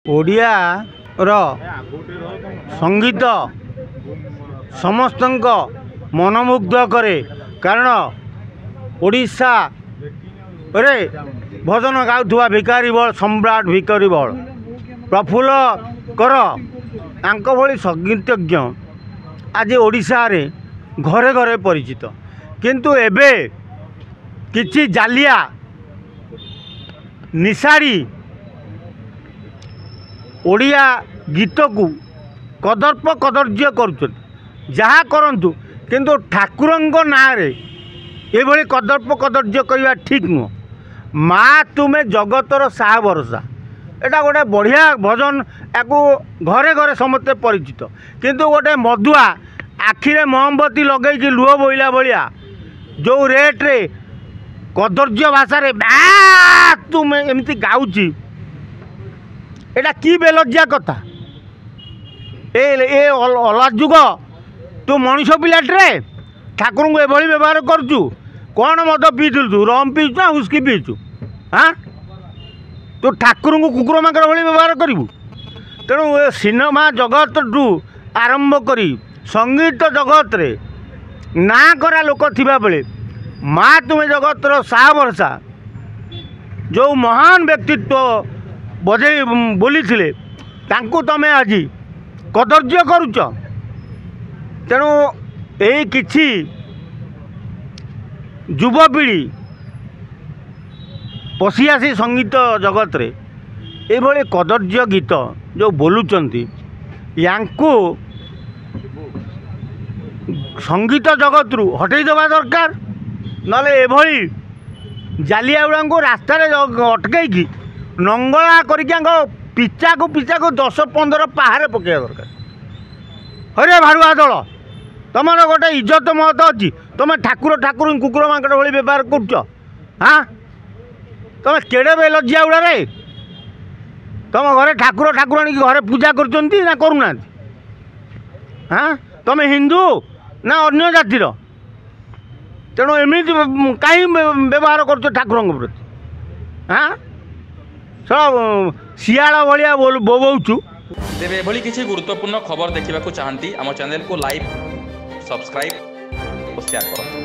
ओडिया रो संगीत समस्त मनमुग्ध करे कारण ओडिशा रे भजन गाउथुवा भिखारी बल सम्राट भिखारी बल प्रफुल्ल कर तांको भली संगीतज्ञ आज ओडिशा रे घरे घरे परिचित किंतु एबे किछि जालिया निशाड़ी ओडिया गीत को कदर्प कदर्य कर जहाँ करंतु किंतु ठाकुरंग नारे ये कदर्प कदर्य करवा ठीक नुह। माँ तुम्हें जगतर साहा भरोसा एटा गोटे बढ़िया भजन याकू घरे घरे समस्ते परिचित किंतु गोटे मधुआ आखिरे मोमबत्ती लगे लुह बोइला भाया जो रेट्रे कदर्य भाषा तुम्हें एमती गाउची एटा की बेलज्जा कथा ए अलाजुग तू मनीष पिलाटे ठाकुर को एभली व्यवहार करचु कौन मद पीचु तू रम पीचु ना हुस्की पीचु हाँ तू ठाकुर को कुकुर माकर भली व्यवहार करू तेणु सिनेमा जगत टू आरंभ करी संगीत जगत रे ना करा लोक थिबा बेले माँ तुम्हें जगतर साहा भरसा जो महान व्यक्तित्व बजे बोली थिले तांकु तमे आज कदर्य करुच तेणु यही किछि युवपीढ़ी पशि आसी संगीत जगत रे एभली कदर्य गीत जो बोलुचंती यांकु संगीत जगत रु हटई देवा दरकार नले एभली जालिया गुड़ा को रास्तार अटकई नंगला करके पिचा को 10-15 पहाड़े पकड़ा दरकार। हरे भाड़ुआ दल तुम गोटे इज्जत महत अच्छी तुम ठाकुर ठाकुर कुकुर मांकड़ भाई व्यवहार कर हाँ तुम केड़े बेलजिया गुड़ा रे तुम घरे ठाकुर ठाकुराणी घरे पूजा करना करूना हाँ तुम हिंदू ना अन्य जातिर तेणु एमती कहीं व्यवहार कर ठाकुर प्रति हाँ सब शियाला भाया बोबौचु। तेरे एभली किसी गुरुत्वपूर्ण खबर देखा चाहती आम चैनल को लाइक सब्सक्राइब और शेयर करो।